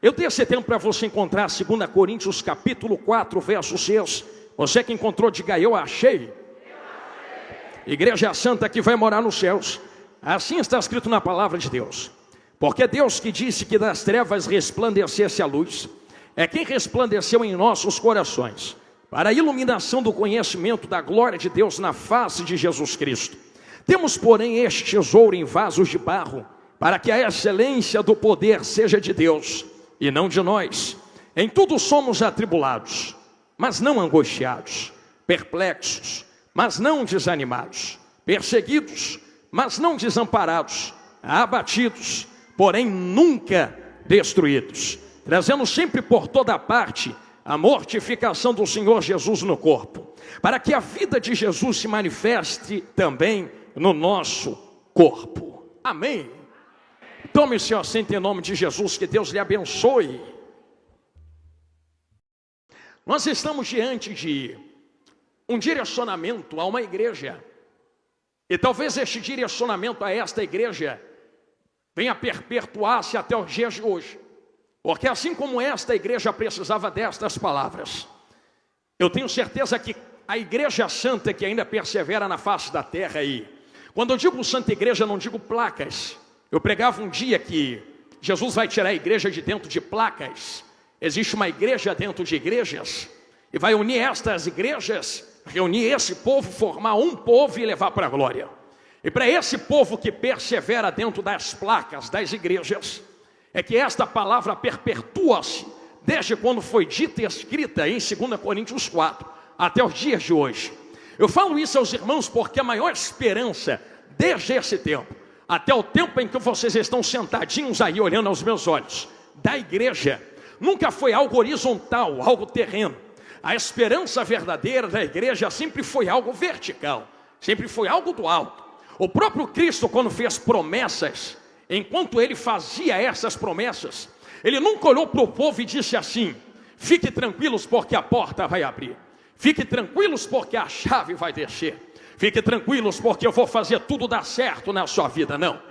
Eu dei esse tempo para você encontrar 2 Coríntios capítulo 4, verso 6. Você que encontrou, diga: eu achei. Igreja santa que vai morar nos céus. Assim está escrito na palavra de Deus. Porque Deus que disse que das trevas resplandecesse a luz, é quem resplandeceu em nossos corações, para a iluminação do conhecimento da glória de Deus na face de Jesus Cristo. Temos, porém, este tesouro em vasos de barro, para que a excelência do poder seja de Deus, e não de nós. Em tudo somos atribulados, mas não angustiados, perplexos, mas não desanimados, perseguidos, mas não desamparados, abatidos, porém nunca destruídos, trazendo sempre por toda parte a mortificação do Senhor Jesus no corpo, para que a vida de Jesus se manifeste também no nosso corpo. Amém. Tome seu assento em nome de Jesus, que Deus lhe abençoe. Nós estamos diante de um direcionamento a uma igreja, e talvez este direcionamento a esta igreja venha perpetuar-se até os dias de hoje, porque assim como esta igreja precisava destas palavras, eu tenho certeza que a igreja santa que ainda persevera na face da terra, e quando eu digo santa igreja, não digo placas. Eu pregava um dia que Jesus vai tirar a igreja de dentro de placas. Existe uma igreja dentro de igrejas, e vai unir estas igrejas, reunir esse povo, formar um povo e levar para a glória. E para esse povo que persevera dentro das placas das igrejas, é que esta palavra perpetua-se desde quando foi dita e escrita em 2 Coríntios 4 até os dias de hoje. Eu falo isso aos irmãos porque a maior esperança desde esse tempo até o tempo em que vocês estão sentadinhos aí olhando aos meus olhos, da igreja, nunca foi algo horizontal, algo terreno. A esperança verdadeira da igreja sempre foi algo vertical, sempre foi algo do alto. O próprio Cristo, quando fez promessas, enquanto ele fazia essas promessas, ele nunca olhou para o povo e disse assim: fique tranquilos porque a porta vai abrir, fique tranquilos porque a chave vai descer, fique tranquilos porque eu vou fazer tudo dar certo na sua vida. Não.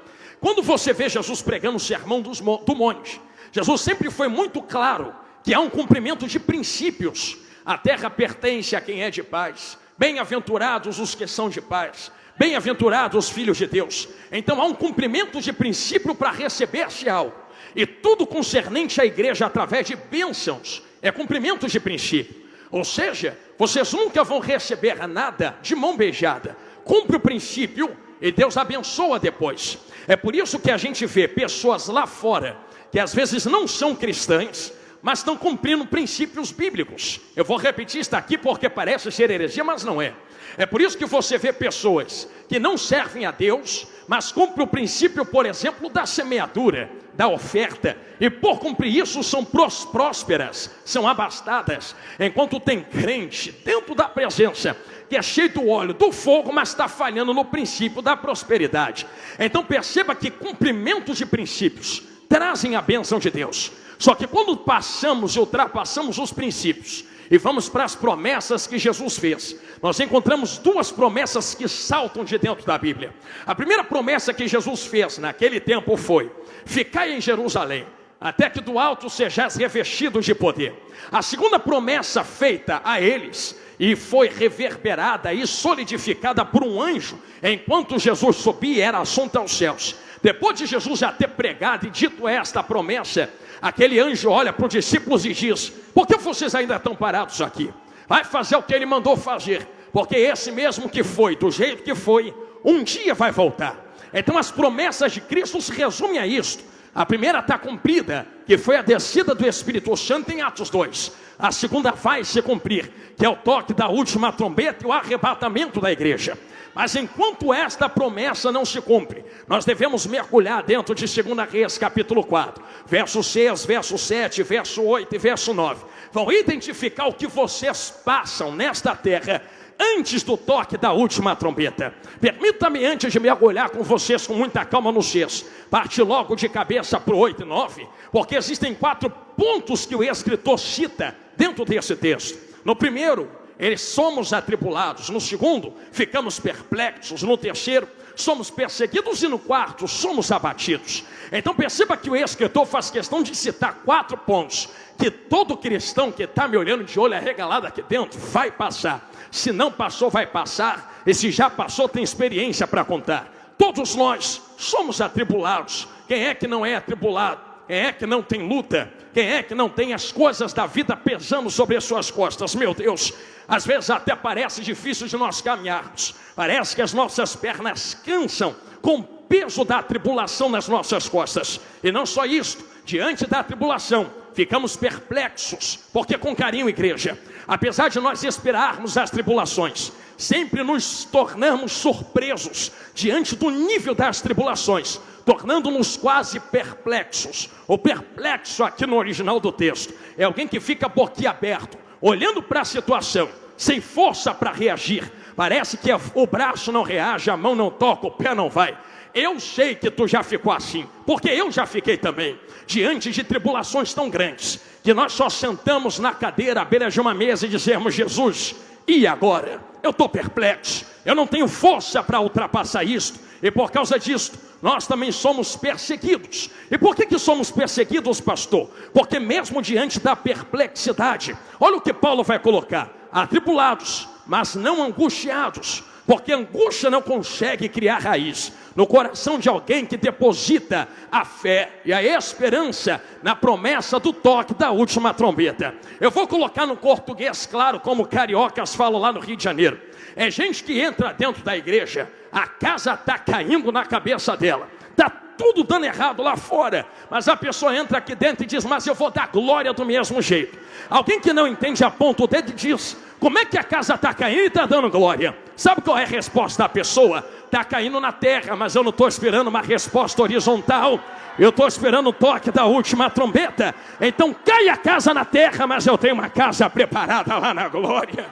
Quando você vê Jesus pregando o sermão do monte, Jesus sempre foi muito claro que há um cumprimento de princípios. A terra pertence a quem é de paz. Bem-aventurados os que são de paz. Bem-aventurados os filhos de Deus. Então há um cumprimento de princípio para receber-se algo. E tudo concernente à igreja através de bênçãos é cumprimento de princípio. Ou seja, vocês nunca vão receber nada de mão beijada. Cumpre o princípio e Deus abençoa depois. É por isso que a gente vê pessoas lá fora que às vezes não são cristãs, mas estão cumprindo princípios bíblicos. Eu vou repetir isso aqui porque parece ser heresia, mas não é. É por isso que você vê pessoas que não servem a Deus, mas cumprem o princípio, por exemplo, da semeadura, da oferta, e por cumprir isso são prósperas, são abastadas, enquanto tem crente dentro da presença, que é cheio do óleo, do fogo, mas está falhando no princípio da prosperidade. Então perceba que cumprimentos de princípios trazem a bênção de Deus. Só que quando passamos e ultrapassamos os princípios e vamos para as promessas que Jesus fez, nós encontramos duas promessas que saltam de dentro da Bíblia. A primeira promessa que Jesus fez naquele tempo foi: ficai em Jerusalém, até que do alto sejais revestidos de poder. A segunda promessa feita a eles, e foi reverberada e solidificada por um anjo, enquanto Jesus subia, era assunto aos céus. Depois de Jesus já ter pregado e dito esta promessa, aquele anjo olha para os discípulos e diz: por que vocês ainda estão parados aqui? Vai fazer o que ele mandou fazer, porque esse mesmo que foi, do jeito que foi, um dia vai voltar. Então as promessas de Cristo se resumem a isto. A primeira está cumprida, que foi a descida do Espírito Santo em Atos 2. A segunda vai se cumprir, que é o toque da última trombeta e o arrebatamento da igreja. Mas enquanto esta promessa não se cumpre, nós devemos mergulhar dentro de 2 Reis capítulo 4, verso 6, verso 7, verso 8 e verso 9. Vão identificar o que vocês passam nesta terra antes do toque da última trombeta. Permita-me, antes de mergulhar com vocês com muita calma no 6, parte logo de cabeça para o 8 e 9, porque existem 4 pontos que o escritor cita dentro desse texto. No primeiro, somos atribulados. No segundo, ficamos perplexos. No terceiro, somos perseguidos e no quarto, somos abatidos. Então perceba que o escritor faz questão de citar 4 pontos que todo cristão que está me olhando de olho arregalado aqui dentro vai passar. Se não passou, vai passar. E se já passou, tem experiência para contar. Todos nós somos atribulados. Quem é que não é atribulado? Quem é que não tem luta? Quem é que não tem as coisas da vida pesando sobre as suas costas? Meu Deus, às vezes até parece difícil de nós caminharmos. Parece que as nossas pernas cansam com o peso da tribulação nas nossas costas. E não só isso, diante da tribulação, ficamos perplexos. Porque com carinho, igreja, apesar de nós esperarmos as tribulações, sempre nos tornamos surpresos diante do nível das tribulações, tornando-nos quase perplexos. O perplexo aqui no original do texto é alguém que fica boquiaberto, olhando para a situação, sem força para reagir. Parece que o braço não reage, a mão não toca, o pé não vai. Eu sei que tu já ficou assim, porque eu já fiquei também, diante de tribulações tão grandes, que nós só sentamos na cadeira à beira de uma mesa e dizemos: Jesus, e agora? Eu estou perplexo, eu não tenho força para ultrapassar isto, e por causa disto, nós também somos perseguidos. E por que somos perseguidos, pastor? Porque mesmo diante da perplexidade, olha o que Paulo vai colocar: atribulados, mas não angustiados, porque a angústia não consegue criar raiz no coração de alguém que deposita a fé e a esperança na promessa do toque da última trombeta. Eu vou colocar no português claro, como cariocas falam lá no Rio de Janeiro. É gente que entra dentro da igreja, a casa está caindo na cabeça dela, está tudo dando errado lá fora, mas a pessoa entra aqui dentro e diz: mas eu vou dar glória do mesmo jeito. Alguém que não entende aponta o dedo e diz: como é que a casa está caindo e está dando glória? Sabe qual é a resposta da pessoa? Está caindo na terra, mas eu não estou esperando uma resposta horizontal, eu estou esperando o toque da última trombeta. Então cai a casa na terra, mas eu tenho uma casa preparada lá na glória.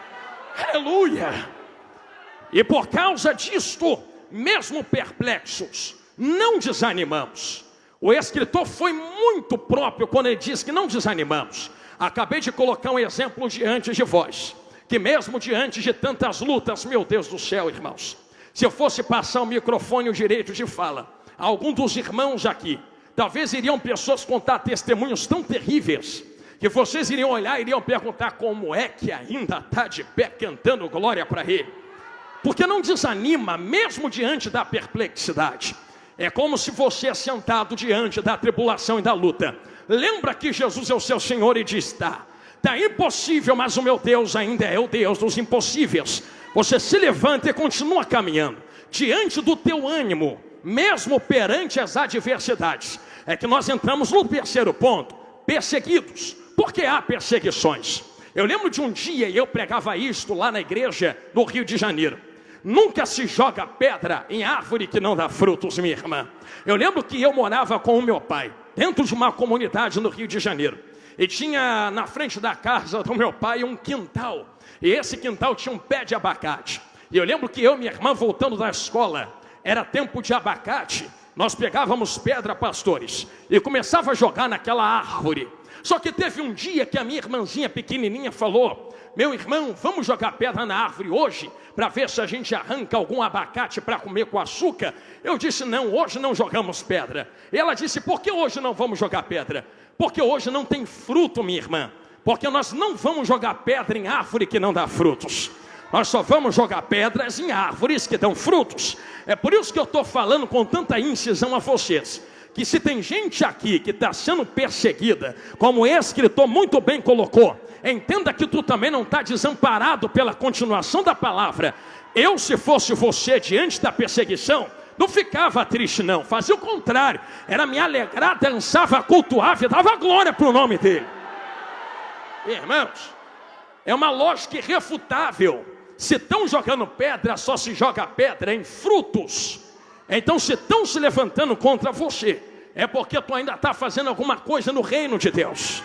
Aleluia! E por causa disto, mesmo perplexos, não desanimamos. O escritor foi muito próprio quando ele diz que não desanimamos. Acabei de colocar um exemplo diante de vós, que mesmo diante de tantas lutas, meu Deus do céu, irmãos, se eu fosse passar o microfone, o direito de fala, a algum dos irmãos aqui, talvez iriam pessoas contar testemunhos tão terríveis, que vocês iriam olhar e iriam perguntar: como é que ainda está de pé cantando glória para ele? Porque não desanima mesmo diante da perplexidade. É como se você é sentado diante da tribulação e da luta. Lembra que Jesus é o seu Senhor e diz: está impossível, mas o meu Deus ainda é o Deus dos impossíveis. Você se levanta e continua caminhando diante do teu ânimo, mesmo perante as adversidades. É que nós entramos no terceiro ponto: perseguidos. Por que há perseguições? Eu lembro de um dia, e eu pregava isto lá na igreja do Rio de Janeiro: nunca se joga pedra em árvore que não dá frutos, minha irmã. Eu lembro que eu morava com o meu pai dentro de uma comunidade no Rio de Janeiro, e tinha na frente da casa do meu pai um quintal, e esse quintal tinha um pé de abacate. E eu lembro que eu e minha irmã, voltando da escola, era tempo de abacate, nós pegávamos pedra, pastores, e começava a jogar naquela árvore. Só que teve um dia que a minha irmãzinha pequenininha falou: meu irmão, vamos jogar pedra na árvore hoje, para ver se a gente arranca algum abacate para comer com açúcar? Eu disse: não, hoje não jogamos pedra. E ela disse: por que hoje não vamos jogar pedra? Porque hoje não tem fruto, minha irmã. Porque nós não vamos jogar pedra em árvore que não dá frutos. Nós só vamos jogar pedras em árvores que dão frutos. É por isso que eu estou falando com tanta incisão a vocês, que se tem gente aqui que está sendo perseguida, como o escritor muito bem colocou, entenda que tu também não está desamparado pela continuação da palavra. Eu, se fosse você diante da perseguição, não ficava triste não, fazia o contrário, era me alegrar, dançava, cultuava e dava glória para o nome dele. Irmãos, é uma lógica irrefutável. Se estão jogando pedra, só se joga pedra em frutos. Então se estão se levantando contra você, é porque tu ainda está fazendo alguma coisa no reino de Deus.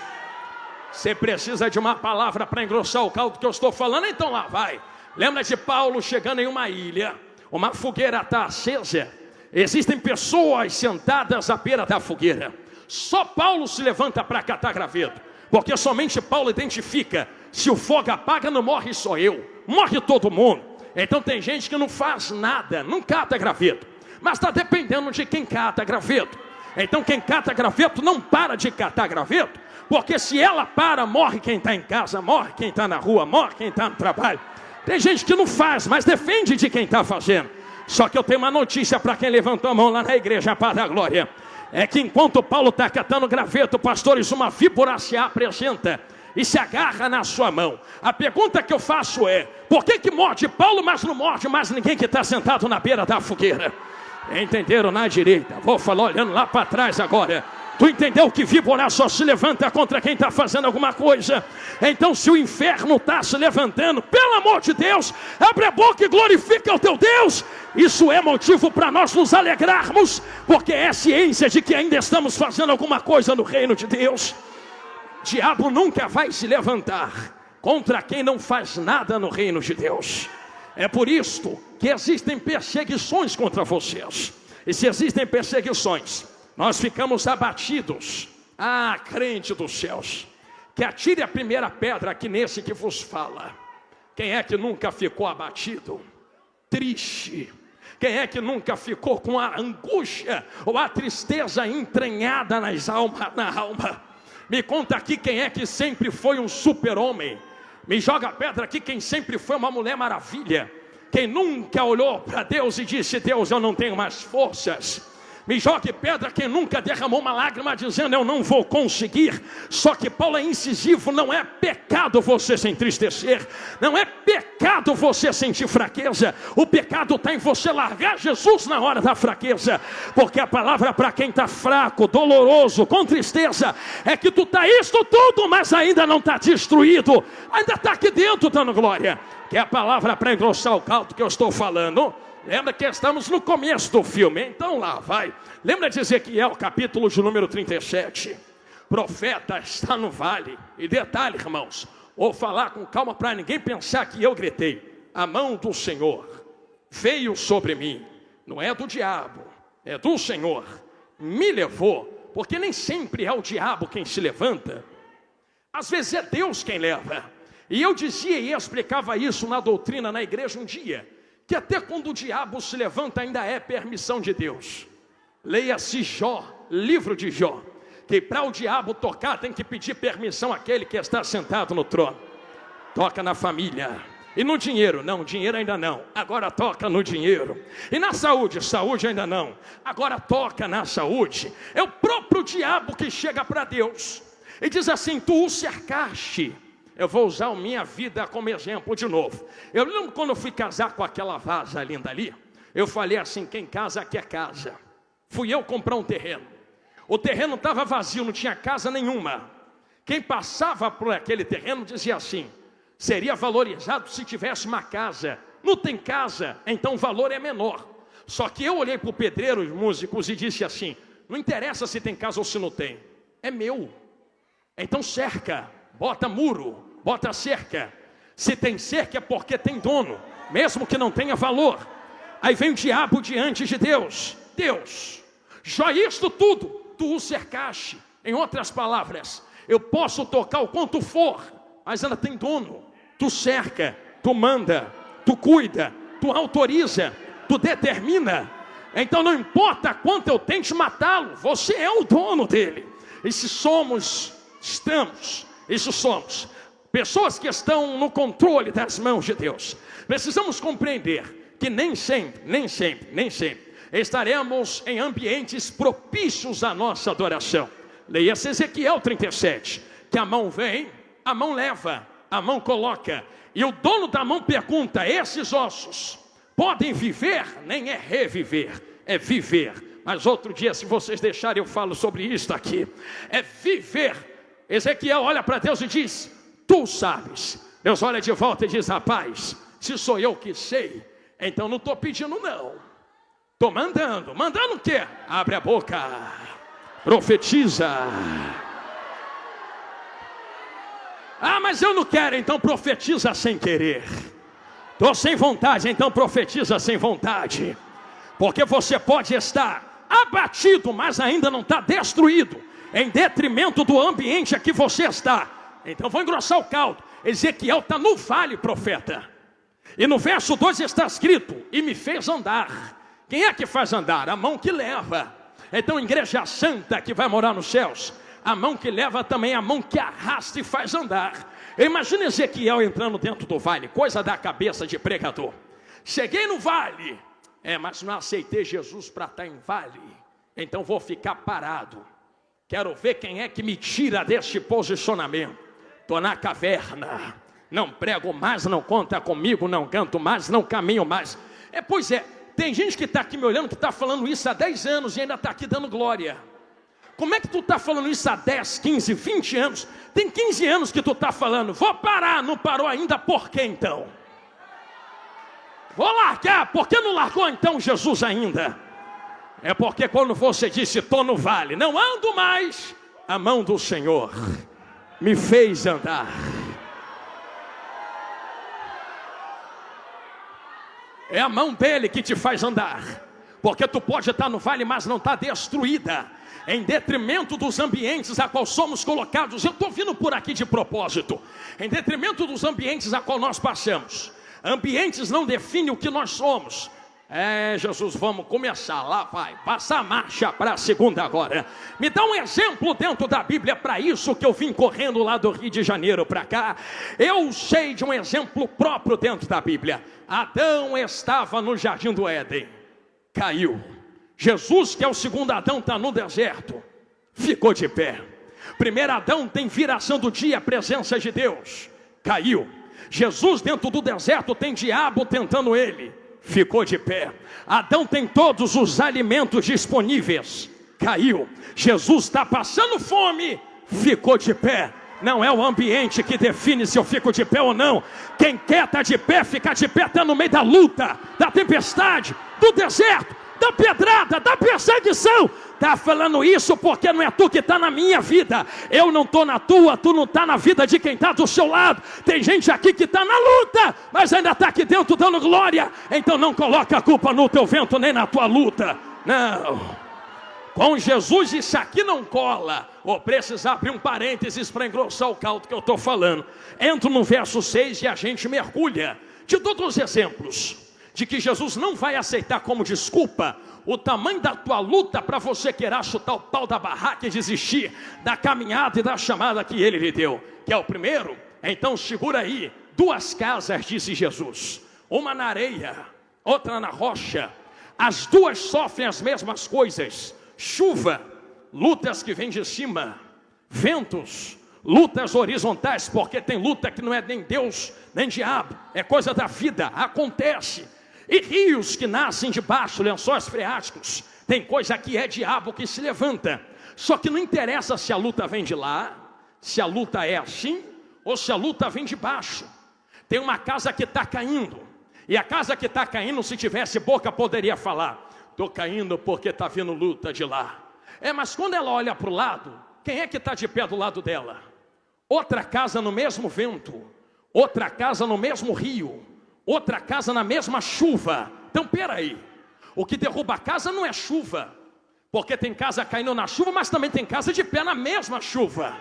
Você precisa de uma palavra para engrossar o caldo que eu estou falando, então lá vai. Lembra de Paulo chegando em uma ilha, uma fogueira está acesa, existem pessoas sentadas à beira da fogueira. Só Paulo se levanta para catar graveto, porque somente Paulo identifica: se o fogo apaga, não morre só eu, morre todo mundo. Então tem gente que não faz nada, não cata graveto, mas está dependendo de quem cata graveto. Então quem cata graveto não para de catar graveto, porque se ela para, morre quem está em casa, morre quem está na rua, morre quem está no trabalho. Tem gente que não faz, mas defende de quem está fazendo. Só que eu tenho uma notícia para quem levantou a mão lá na igreja, Paz da Glória. É que enquanto Paulo está catando graveto, pastores, uma víbora se apresenta e se agarra na sua mão. A pergunta que eu faço é: por que morde Paulo, mas não morde mais ninguém que está sentado na beira da fogueira? Entenderam na direita? Vou falar olhando lá para trás agora. Tu entendeu que víbora só se levanta contra quem está fazendo alguma coisa? Então se o inferno está se levantando, pelo amor de Deus, abre a boca e glorifica o teu Deus. Isso é motivo para nós nos alegrarmos, porque é ciência de que ainda estamos fazendo alguma coisa no reino de Deus. Diabo nunca vai se levantar contra quem não faz nada no reino de Deus. É por isto que existem perseguições contra vocês. E se existem perseguições, nós ficamos abatidos. Ah, crente dos céus, que atire a primeira pedra aqui nesse que vos fala. Quem é que nunca ficou abatido, triste? Quem é que nunca ficou com a angústia ou a tristeza entranhada na alma? Me conta aqui quem é que sempre foi um super-homem. Me joga a pedra aqui quem sempre foi uma mulher maravilha. Quem nunca olhou para Deus e disse: Deus, eu não tenho mais forças. Me jogue pedra quem nunca derramou uma lágrima dizendo: eu não vou conseguir. Só que Paulo é incisivo: não é pecado você se entristecer, não é pecado você sentir fraqueza. O pecado está em você largar Jesus na hora da fraqueza, porque a palavra para quem está fraco, doloroso, com tristeza, é que tu está isto tudo, mas ainda não está destruído, ainda está aqui dentro dando glória. Que é a palavra para engrossar o caldo que eu estou falando. Lembra que estamos no começo do filme, então lá vai. Lembra de Ezequiel, capítulo de número 37. Profeta está no vale. E detalhe, irmãos, vou falar com calma para ninguém pensar que eu gritei. A mão do Senhor veio sobre mim. Não é do diabo, é do Senhor. Me levou, porque nem sempre é o diabo quem se levanta. Às vezes é Deus quem leva. E eu dizia e explicava isso na doutrina na igreja um dia, que até quando o diabo se levanta ainda é permissão de Deus. Leia-se Jó, livro de Jó, que para o diabo tocar tem que pedir permissão àquele que está sentado no trono. Toca na família. E no dinheiro? Não, dinheiro ainda não. Agora toca no dinheiro. E na saúde? Saúde ainda não. Agora toca na saúde. É o próprio diabo que chega para Deus e diz assim: tu o cercaste. Eu vou usar a minha vida como exemplo de novo. Eu lembro quando eu fui casar com aquela vaza linda ali, eu falei assim: quem casa quer casa. Fui eu comprar um terreno. O terreno estava vazio, não tinha casa nenhuma. Quem passava por aquele terreno dizia assim: seria valorizado se tivesse uma casa. Não tem casa, então o valor é menor. Só que eu olhei para o pedreiro, os músicos, e disse assim: não interessa se tem casa ou se não tem, é meu. Então cerca, bota muro, bota cerca. Se tem cerca é porque tem dono, mesmo que não tenha valor. Aí vem o diabo diante de Deus: Deus, já isto tudo, tu o cercaste. Em outras palavras, eu posso tocar o quanto for, mas ela tem dono. Tu cerca, tu manda, tu cuida, tu autoriza, tu determina. Então não importa quanto eu tente matá-lo, você é o dono dele. E se somos pessoas que estão no controle das mãos de Deus, precisamos compreender que nem sempre estaremos em ambientes propícios à nossa adoração. Leia-se Ezequiel 37, que a mão vem, a mão leva, a mão coloca, e o dono da mão pergunta: esses ossos podem viver? Nem é reviver, é viver. Mas outro dia, se vocês deixarem, eu falo sobre isso aqui. É viver. Ezequiel olha para Deus e diz: tu sabes. Deus olha de volta e diz: rapaz, se sou eu que sei, então não estou pedindo não, estou mandando. Mandando o quê? Abre a boca, profetiza. Ah, mas eu não quero, então profetiza sem querer. Estou sem vontade, então profetiza sem vontade. Porque você pode estar abatido, mas ainda não está destruído, em detrimento do ambiente a que você está. Então vou engrossar o caldo. Ezequiel está no vale, profeta. E no verso 2 está escrito: e me fez andar. Quem é que faz andar? A mão que leva. Então, igreja santa que vai morar nos céus, a mão que leva também é a mão que arrasta e faz andar. Imagina Ezequiel entrando dentro do vale, coisa da cabeça de pregador. Cheguei no vale, mas não aceitei Jesus para estar em vale, então vou ficar parado. Quero ver quem é que me tira deste posicionamento. Estou na caverna, não prego mais, não conta comigo, não canto mais, não caminho mais. Pois é, tem gente que está aqui me olhando, que está falando isso há 10 anos e ainda está aqui dando glória. Como é que tu está falando isso há 10, 15, 20 anos? Tem 15 anos que tu está falando, vou parar, não parou ainda, por que então? Vou largar, por que não largou então Jesus ainda? É porque quando você disse, estou no vale, não ando mais, a mão do Senhor me fez andar. É a mão dele que te faz andar, porque tu pode estar no vale, mas não está destruída, em detrimento dos ambientes a qual somos colocados. Eu estou vindo por aqui de propósito, em detrimento dos ambientes a qual nós passamos. Ambientes não definem o que nós somos. Jesus, vamos começar lá, vai, passa a marcha para a segunda agora. Me dá um exemplo dentro da Bíblia para isso, que eu vim correndo lá do Rio de Janeiro para cá. Eu sei de um exemplo próprio dentro da Bíblia. Adão estava no jardim do Éden, caiu. Jesus, que é o segundo Adão, está no deserto, ficou de pé. Primeiro Adão tem viração do dia, a presença de Deus, caiu. Jesus dentro do deserto tem diabo tentando ele, ficou de pé. Adão tem todos os alimentos disponíveis, caiu. Jesus está passando fome, ficou de pé. Não é o ambiente que define se eu fico de pé ou não. Quem quer estar de pé, ficar de pé, está no meio da luta, da tempestade, do deserto, da pedrada, da perseguição. Está falando isso porque não é tu que está na minha vida. Eu não estou na tua, tu não está na vida de quem está do seu lado. Tem gente aqui que está na luta, mas ainda está aqui dentro dando glória. Então não coloca a culpa no teu vento, nem na tua luta. Não. Com Jesus isso aqui não cola. Ou precisa abrir um parênteses para engrossar o caldo que eu estou falando. Entro no verso 6 e a gente mergulha. Te dou outros exemplos de que Jesus não vai aceitar como desculpa o tamanho da tua luta para você querer chutar o pau da barraca e desistir da caminhada e da chamada que ele lhe deu. Que é o primeiro? Então segura aí. 2 casas, disse Jesus, uma na areia, outra na rocha. As duas sofrem as mesmas coisas: chuva, lutas que vêm de cima, ventos, lutas horizontais, porque tem luta que não é nem Deus nem diabo, é coisa da vida, acontece. E rios que nascem de baixo, lençóis freáticos, tem coisa que é diabo que se levanta. Só que não interessa se a luta vem de lá, se a luta é assim, ou se a luta vem de baixo. Tem uma casa que está caindo, e a casa que está caindo, se tivesse boca, poderia falar: estou caindo porque está vindo luta de lá. Mas quando ela olha para o lado, quem é que está de pé do lado dela? Outra casa no mesmo vento, outra casa no mesmo rio, outra casa na mesma chuva. Então peraí, o que derruba a casa não é chuva, porque tem casa caindo na chuva, mas também tem casa de pé na mesma chuva.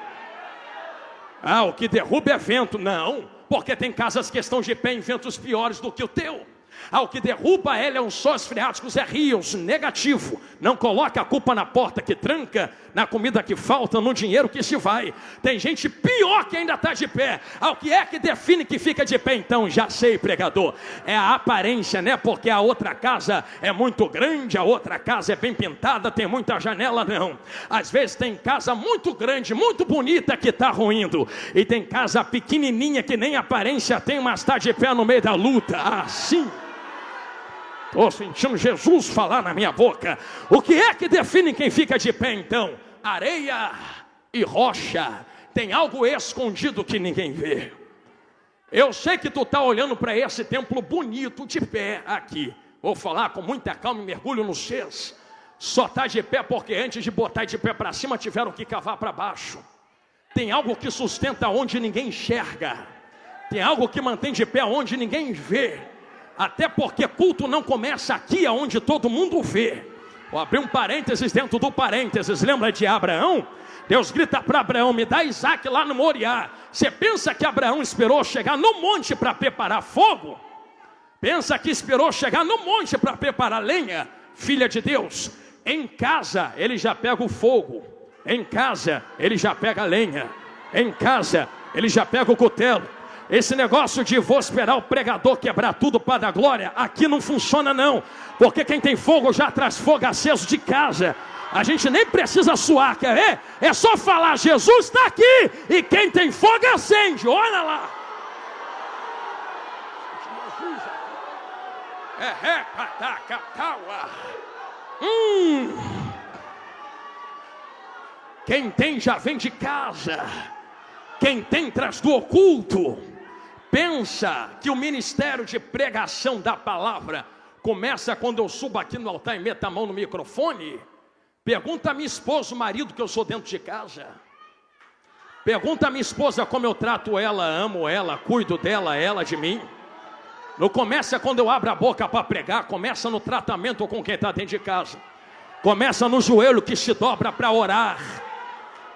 O que derruba é vento. Não, porque tem casas que estão de pé em ventos piores do que o teu. O que derruba ela é lençóis freáticos, é rios, negativo. Não coloca a culpa na porta que tranca, na comida que falta, no dinheiro que se vai. Tem gente pior que ainda está de pé. O que é que define que fica de pé? Então, já sei, pregador, é a aparência, né? Porque a outra casa é muito grande, a outra casa é bem pintada, tem muita janela. Não, às vezes tem casa muito grande, muito bonita, que está ruindo, e tem casa pequenininha que nem aparência tem, mas está de pé no meio da luta. Assim, estou sentindo Jesus falar na minha boca. O que é que define quem fica de pé então? Areia e rocha. Tem algo escondido que ninguém vê. Eu sei que tu está olhando para esse templo bonito de pé aqui. Vou falar com muita calma e mergulho nos seus. Só está de pé porque antes de botar de pé para cima tiveram que cavar para baixo. Tem algo que sustenta onde ninguém enxerga. Tem algo que mantém de pé onde ninguém vê. Até porque culto não começa aqui aonde todo mundo vê. Vou abrir um parênteses dentro do parênteses. Lembra de Abraão? Deus grita para Abraão: me dá Isaac lá no Moriá. Você pensa que Abraão esperou chegar no monte para preparar fogo? Pensa que esperou chegar no monte para preparar lenha? Filha de Deus, em casa ele já pega o fogo, em casa ele já pega a lenha, em casa ele já pega o cutelo. Esse negócio de vou esperar o pregador quebrar tudo para dar glória, aqui não funciona não, porque quem tem fogo já traz fogo aceso de casa. A gente nem precisa suar, quer ver? É só falar, Jesus está aqui, e quem tem fogo acende, olha lá. Quem tem já vem de casa, quem tem traz do oculto. Pensa que o ministério de pregação da palavra começa quando eu subo aqui no altar e meto a mão no microfone? Pergunta a minha esposa, o marido, que eu sou dentro de casa. Pergunta a minha esposa como eu trato ela, amo ela, cuido dela, ela de mim. Não começa quando eu abro a boca para pregar, começa no tratamento com quem está dentro de casa. Começa no joelho que se dobra para orar.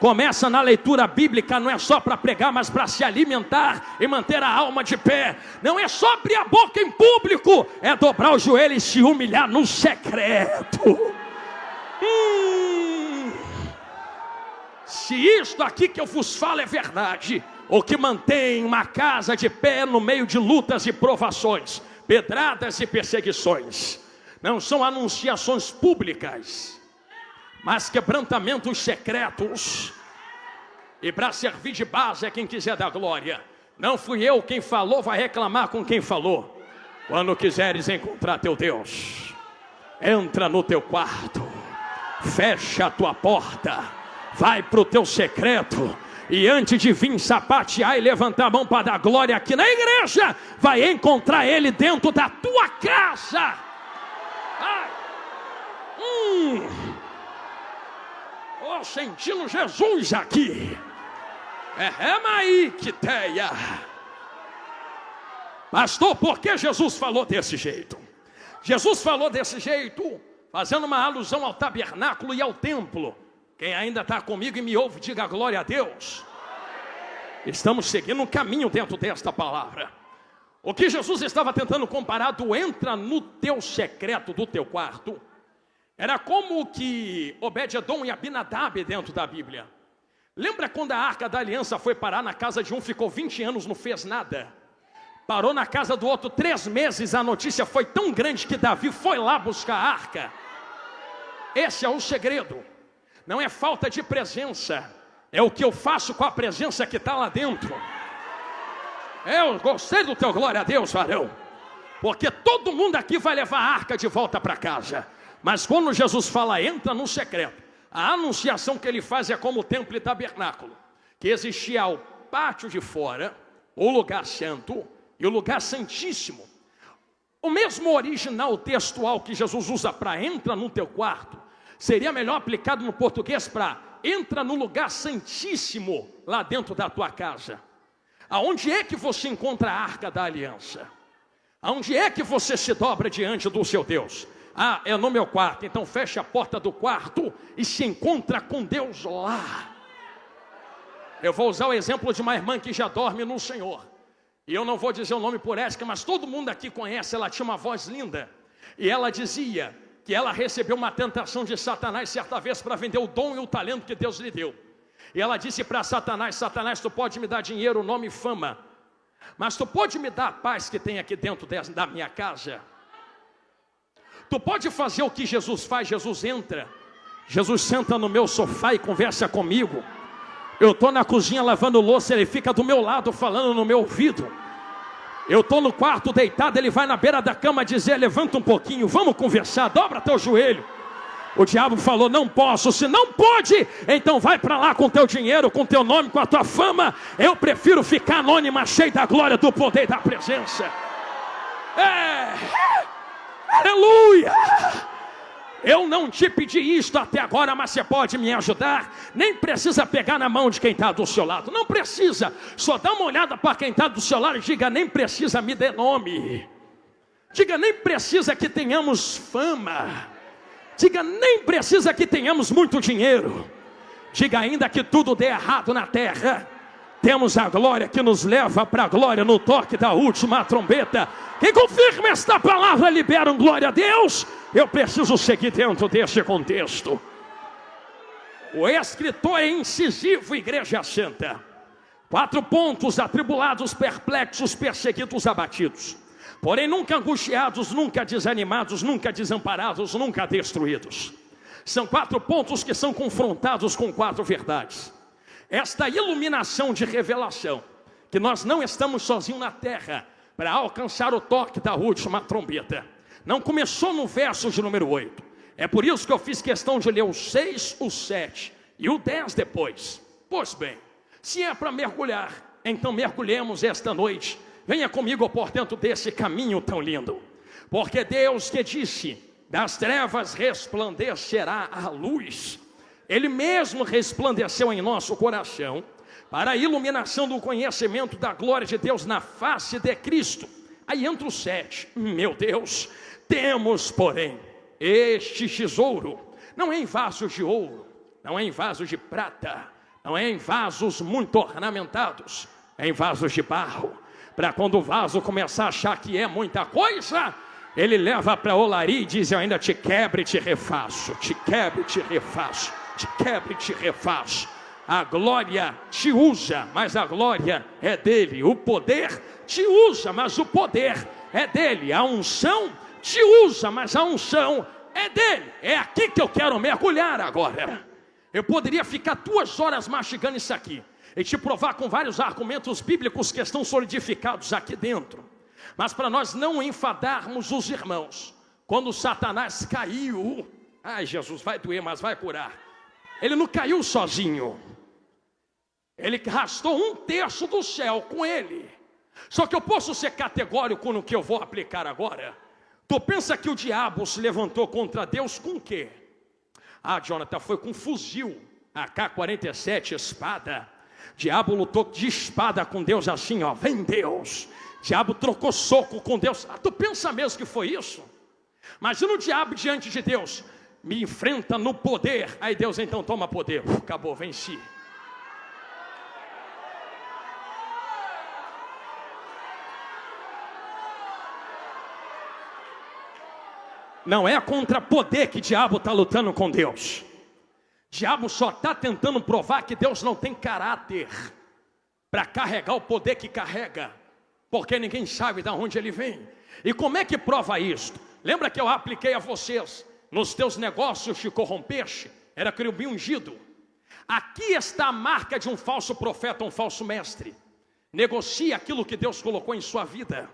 Começa na leitura bíblica, não é só para pregar, mas para se alimentar e manter a alma de pé. Não é só abrir a boca em público, é dobrar o joelho e se humilhar no secreto. Se isto aqui que eu vos falo é verdade, o que mantém uma casa de pé no meio de lutas e provações, pedradas e perseguições, não são anunciações públicas, mas quebrantamentos secretos. E para servir de base é quem quiser dar glória. Não fui eu quem falou, vai reclamar com quem falou. Quando quiseres encontrar teu Deus, entra no teu quarto, fecha a tua porta, vai para o teu secreto, e antes de vir sapatear e levantar a mão para dar glória aqui na igreja, vai encontrar Ele dentro da tua casa. Oh, sentindo Jesus aqui. Pastor, por que Jesus falou desse jeito? Jesus falou desse jeito fazendo uma alusão ao tabernáculo e ao templo. Quem ainda está comigo e me ouve, diga glória a Deus. Estamos seguindo um caminho dentro desta palavra. O que Jesus estava tentando comparar do entra no teu secreto do teu quarto, era como que Obed-edom e Abinadab dentro da Bíblia. Lembra quando a Arca da Aliança foi parar na casa de um, ficou 20 anos, não fez nada. Parou na casa do outro 3 meses, a notícia foi tão grande que Davi foi lá buscar a arca. Esse é o segredo. Não é falta de presença, é o que eu faço com a presença que está lá dentro. Eu gostei do teu glória a Deus, varão. Porque todo mundo aqui vai levar a arca de volta para casa. Mas quando Jesus fala, entra no secreto, a anunciação que ele faz é como o templo e tabernáculo, que existia o pátio de fora, o lugar santo e o lugar santíssimo. O mesmo original textual que Jesus usa para entra no teu quarto, seria melhor aplicado no português para entra no lugar santíssimo lá dentro da tua casa. Aonde é que você encontra a arca da aliança? Aonde é que você se dobra diante do seu Deus? Ah, é no meu quarto. Então feche a porta do quarto e se encontra com Deus lá. Eu vou usar o exemplo de uma irmã que já dorme no Senhor. E eu não vou dizer o nome por ética, mas todo mundo aqui conhece. Ela tinha uma voz linda. E ela dizia que ela recebeu uma tentação de Satanás certa vez para vender o dom e o talento que Deus lhe deu. E ela disse para Satanás, Satanás, tu pode me dar dinheiro, nome e fama, mas tu pode me dar a paz que tem aqui dentro da minha casa? Tu pode fazer o que Jesus faz? Jesus entra, Jesus senta no meu sofá e conversa comigo. Eu estou na cozinha lavando louça, ele fica do meu lado falando no meu ouvido. Eu estou no quarto deitado, ele vai na beira da cama dizer, levanta um pouquinho, vamos conversar, dobra teu joelho. O diabo falou, não posso. Se não pode, então vai para lá com teu dinheiro, com teu nome, com a tua fama. Eu prefiro ficar anônima, cheio da glória, do poder e da presença. Aleluia. Eu não te pedi isto até agora, mas você pode me ajudar. Nem precisa pegar na mão de quem está do seu lado, não precisa. Só dá uma olhada para quem está do seu lado e diga, nem precisa me dê nome. Diga, nem precisa que tenhamos fama. Diga, nem precisa que tenhamos muito dinheiro. Diga, ainda que tudo dê errado na terra, Temos a glória que nos leva para a glória no toque da última trombeta. Quem confirma esta palavra libera um glória a Deus. Eu preciso seguir dentro deste contexto. O escritor é incisivo, Igreja Santa. 4 pontos: atribulados, perplexos, perseguidos, abatidos. Porém nunca angustiados, nunca desanimados, nunca desamparados, nunca destruídos. São 4 pontos que são confrontados com 4 verdades. Esta iluminação de revelação, que nós não estamos sozinhos na terra para alcançar o toque da última trombeta, não começou no verso de número 8. É por isso que eu fiz questão de ler o 6, o 7 e o 10 depois. Pois bem, se é para mergulhar, então mergulhemos esta noite. Venha comigo por dentro desse caminho tão lindo. Porque Deus que disse: das trevas resplandecerá a luz. Ele mesmo resplandeceu em nosso coração para a iluminação do conhecimento da glória de Deus na face de Cristo. Aí entra o 7. Meu Deus, temos, porém, este tesouro, não é em vasos de ouro, não é em vasos de prata, não é em vasos muito ornamentados, é em vasos de barro, para quando o vaso começar a achar que é muita coisa, ele leva para a olaria e diz: eu ainda te quebro e te refaço, te quebro e te refaço, te quebro e te refaço. A glória te usa, mas a glória é dele. O poder te usa, mas o poder é dele. A unção te usa, mas a unção é dele. É aqui que eu quero mergulhar agora. Eu poderia ficar 2 horas mastigando isso aqui e te provar com vários argumentos bíblicos que estão solidificados aqui dentro. Mas para nós não enfadarmos os irmãos, quando Satanás caiu, ai Jesus, vai doer, mas vai curar. Ele não caiu sozinho. Ele arrastou 1/3 do céu com ele. Só que eu posso ser categórico no que eu vou aplicar agora. Tu pensa que o diabo se levantou contra Deus com o quê? Ah, Jonathan, foi com fuzil, AK-47, espada. Diabo lutou de espada com Deus assim, ó, vem Deus. Diabo trocou soco com Deus. Ah, tu pensa mesmo que foi isso? Imagina o diabo diante de Deus, me enfrenta no poder. Aí Deus então toma poder. Acabou, venci. Não é contra poder que o diabo está lutando com Deus. O diabo só está tentando provar que Deus não tem caráter para carregar o poder que carrega, porque ninguém sabe de onde ele vem. E como é que prova isto? Lembra que eu apliquei a vocês: nos teus negócios te corrompeste, era querubim ungido. Aqui está a marca de um falso profeta, um falso mestre. Negocie aquilo que Deus colocou em sua vida.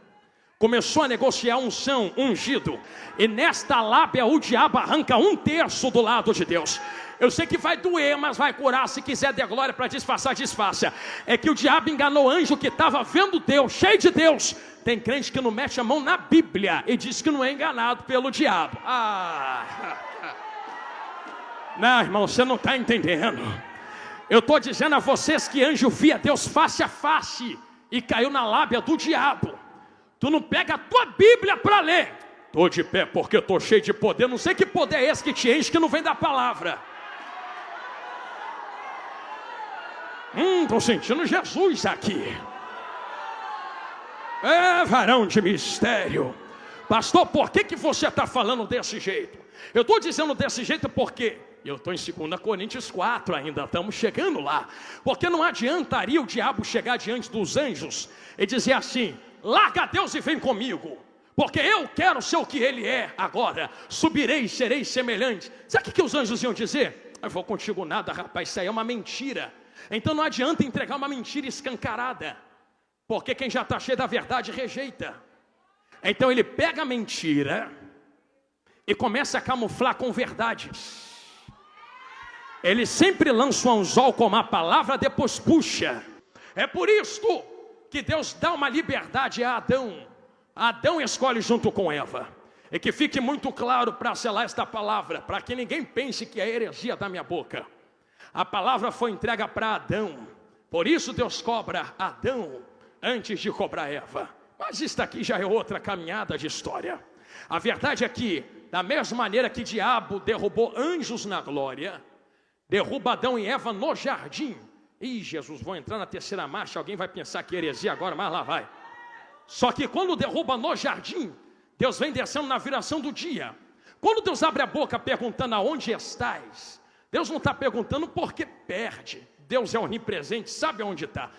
Começou a negociar unção, ungido, e nesta lábia o diabo arranca 1/3 do lado de Deus. Eu sei que vai doer, mas vai curar. Se quiser der glória para disfarçar, disfarça. É que o diabo enganou o anjo que estava vendo Deus, cheio de Deus. Tem crente que não mete a mão na Bíblia e diz que não é enganado pelo diabo. Não, irmão, você não está entendendo. Eu estou dizendo a vocês que anjo via Deus face a face e caiu na lábia do diabo. Tu não pega a tua Bíblia para ler. Estou de pé porque eu estou cheio de poder. Não sei que poder é esse que te enche, que não vem da palavra. Estou sentindo Jesus aqui. É, varão de mistério. Pastor, por que você está falando desse jeito? Eu estou dizendo desse jeito porque eu estou em 2 Coríntios 4 ainda, estamos chegando lá. Porque não adiantaria o diabo chegar diante dos anjos e dizer assim: larga Deus e vem comigo, porque eu quero ser o que ele é agora. Subirei e serei semelhante. Sabe o que os anjos iam dizer? Eu vou contigo nada, rapaz, isso aí é uma mentira. Então não adianta entregar uma mentira escancarada, porque quem já está cheio da verdade rejeita. Então ele pega a mentira e começa a camuflar com verdades. Ele sempre lança um anzol com uma palavra, depois puxa. É por isto que Deus dá uma liberdade a Adão. Adão escolhe junto com Eva. E que fique muito claro para selar esta palavra, para que ninguém pense que é heresia da minha boca. A palavra foi entregue para Adão. Por isso Deus cobra Adão antes de cobrar Eva. Mas isso aqui já é outra caminhada de história. A verdade é que, da mesma maneira que o diabo derrubou anjos na glória, derruba Adão e Eva no jardim, Ih, Jesus, vou entrar na terceira marcha, alguém vai pensar que heresia agora, mas lá vai. Só que quando derruba no jardim, Deus vem descendo na viração do dia. Quando Deus abre a boca perguntando aonde estás, Deus não está perguntando porque perde. Deus é onipresente, sabe onde está.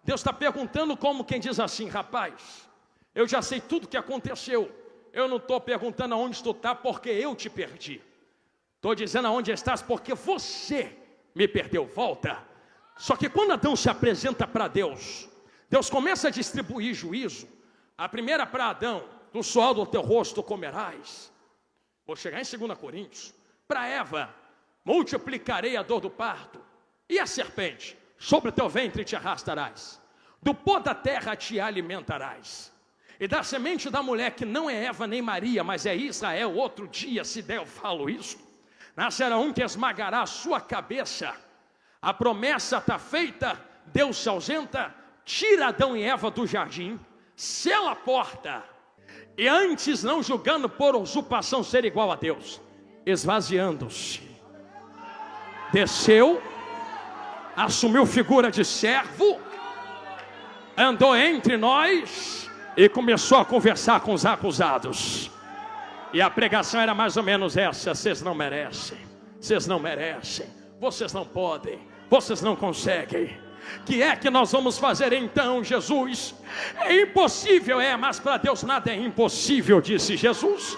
Deus está perguntando como quem diz assim: rapaz, eu já sei tudo o que aconteceu. Eu não estou perguntando aonde tu está porque eu te perdi. Estou dizendo aonde estás porque você me perdeu. Volta. Só que quando Adão se apresenta para Deus, Deus começa a distribuir juízo. A primeira para Adão: do suor do teu rosto comerás. Vou chegar em 2 Coríntios. Para Eva: multiplicarei a dor do parto. E a serpente: sobre o teu ventre te arrastarás, do pó da terra te alimentarás. E da semente da mulher, que não é Eva nem Maria, mas é Israel, outro dia, se der eu falo isso, nascerá um que esmagará a sua cabeça. A promessa está feita, Deus se ausenta, tira Adão e Eva do jardim, sela a porta, e antes, não julgando por usurpação ser igual a Deus, esvaziando-se, desceu, assumiu figura de servo, andou entre nós e começou a conversar com os acusados. E a pregação era mais ou menos essa: vocês não merecem, vocês não merecem, vocês não podem, vocês não conseguem. Que é que nós vamos fazer então, Jesus? É impossível, mas para Deus nada é impossível, disse Jesus.